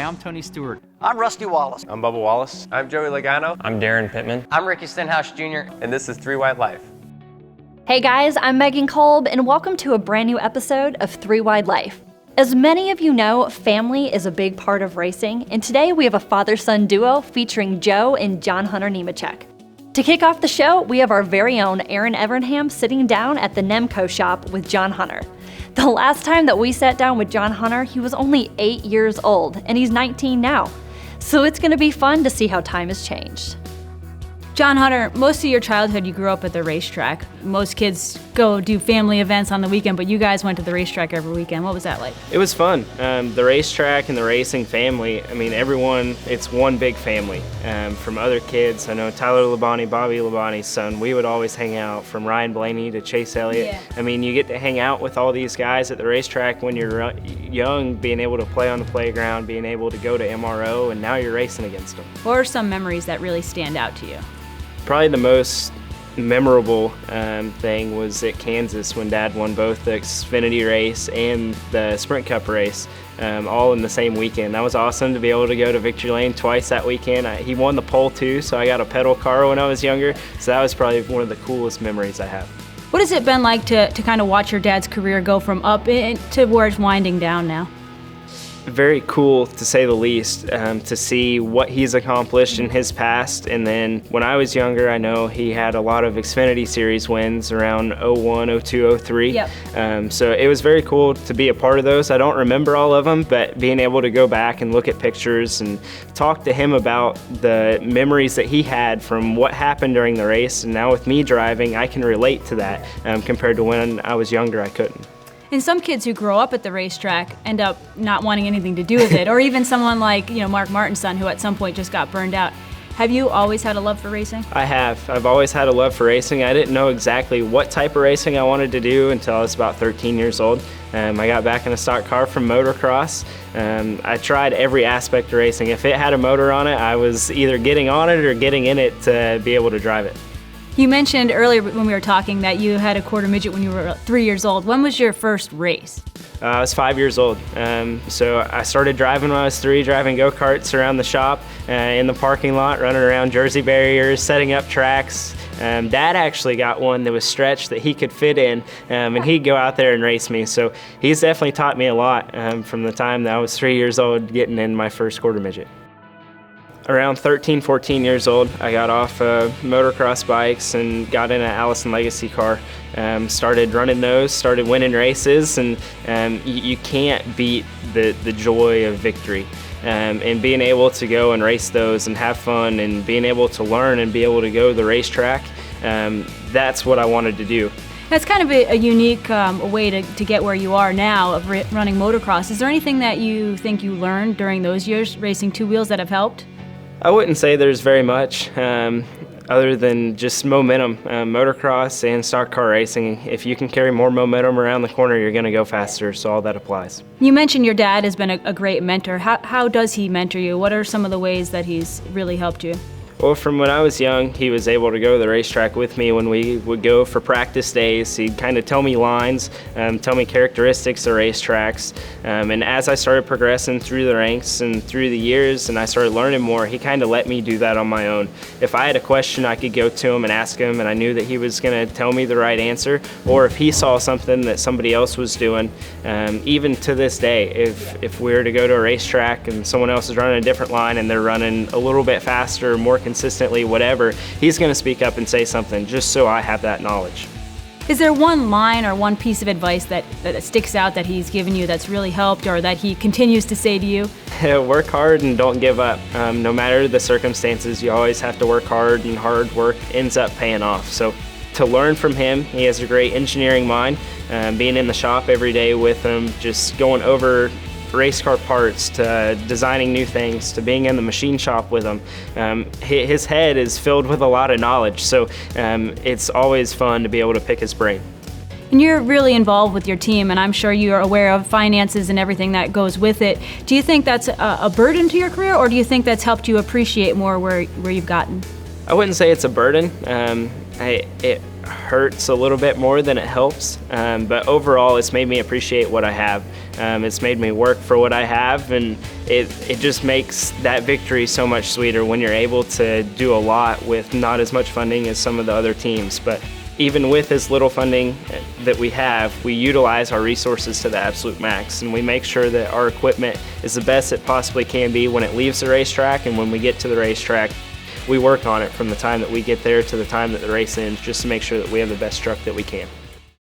I'm Tony Stewart. I'm Rusty Wallace. I'm Bubba Wallace. I'm Joey Logano. I'm Darren Pittman. I'm Ricky Stenhouse Jr. And this is 3 Wide Life. Hey guys, I'm Megan Kolb, and welcome to a brand new episode of 3 Wide Life. As many of you know, family is a big part of racing, and today we have a father-son duo featuring Joe and John Hunter Nemechek. To kick off the show, we have our very own Erin Evernham sitting down at the Nemechek shop with John Hunter. The last time that we sat down with John Hunter, he was only 8 years old, and he's 19 now. So it's going to be fun to see how time has changed. John Hunter, most of your childhood you grew up at the racetrack. Most kids go do family events on the weekend, but you guys went to the racetrack every weekend. What was that like? It was fun. The racetrack and the racing family, I mean, everyone, it's one big family. From other kids, I know Tyler Labonte, Bobby Labonte's son, we would always hang out, from Ryan Blaney to Chase Elliott. Yeah. I mean, you get to hang out with all these guys at the racetrack when you're young, being able to play on the playground, being able to go to MRO, and now you're racing against them. What are some memories that really stand out to you? Probably the most memorable thing was at Kansas when Dad won both the Xfinity race and the Sprint Cup race, all in the same weekend. That was awesome to be able to go to Victory Lane twice that weekend. He won the pole too, so I got a pedal car when I was younger, so that was probably one of the coolest memories I have. What has it been like to kind of watch your dad's career go from up to where it's winding down now? Very cool, to say the least, to see what he's accomplished in his past. And then when I was younger, I know he had a lot of Xfinity Series wins around 01, 02, 03. Yep. So it was very cool to be a part of those. I don't remember all of them, but being able to go back and look at pictures and talk to him about the memories that he had from what happened during the race. And now with me driving, I can relate to that compared to when I was younger, I couldn't. And some kids who grow up at the racetrack end up not wanting anything to do with it, or even someone like, Mark Martin's son, who at some point just got burned out. Have you always had a love for racing? I have. I've always had a love for racing. I didn't know exactly what type of racing I wanted to do until I was about 13 years old. I got back in a stock car from motocross. I tried every aspect of racing. If it had a motor on it, I was either getting on it or getting in it to be able to drive it. You mentioned earlier when we were talking that you had a quarter midget when you were 3 years old. When was your first race? I was 5 years old. So I started driving when I was 3, driving go-karts around the shop, in the parking lot, running around Jersey barriers, setting up tracks. Dad actually got one that was stretched that he could fit in, and he'd go out there and race me. So he's definitely taught me a lot from the time that I was 3 years old getting in my first quarter midget. Around 13, 14 years old, I got off motocross bikes and got in an Allison Legacy car. Started running those, started winning races, and you can't beat the joy of victory. And being able to go and race those and have fun and being able to learn and be able to go to the racetrack, that's what I wanted to do. That's kind of a unique way to get where you are now of running motocross. Is there anything that you think you learned during those years racing two wheels that have helped? I wouldn't say there's very much other than just momentum. Motocross and stock car racing, if you can carry more momentum around the corner, you're going to go faster, so all that applies. You mentioned your dad has been a great mentor. How does he mentor you? What are some of the ways that he's really helped you? Well, from when I was young, he was able to go to the racetrack with me when we would go for practice days. He'd kind of tell me lines, tell me characteristics of racetracks. And as I started progressing through the ranks and through the years and I started learning more, he kind of let me do that on my own. If I had a question, I could go to him and ask him, and I knew that he was going to tell me the right answer. Or if he saw something that somebody else was doing, even to this day, if we were to go to a racetrack and someone else is running a different line and they're running a little bit faster, more consistently, whatever, he's going to speak up and say something just so I have that knowledge. Is there one line or one piece of advice that sticks out that he's given you that's really helped, or that he continues to say to you? Work hard and don't give up. No matter the circumstances, you always have to work hard, and hard work ends up paying off. So to learn from him, he has a great engineering mind. Being in the shop every day with him, just going over race car parts to designing new things to being in the machine shop with him. His head is filled with a lot of knowledge, so it's always fun to be able to pick his brain. And you're really involved with your team, and I'm sure you're aware of finances and everything that goes with it. Do you think that's a burden to your career, or do you think that's helped you appreciate more where you've gotten? I wouldn't say it's a burden. It hurts a little bit more than it helps, but overall it's made me appreciate what I have. It's made me work for what I have, and it just makes that victory so much sweeter when you're able to do a lot with not as much funding as some of the other teams. But even with as little funding that we have, we utilize our resources to the absolute max, and we make sure that our equipment is the best it possibly can be when it leaves the racetrack, and when we get to the racetrack, we work on it from the time that we get there to the time that the race ends, just to make sure that we have the best truck that we can.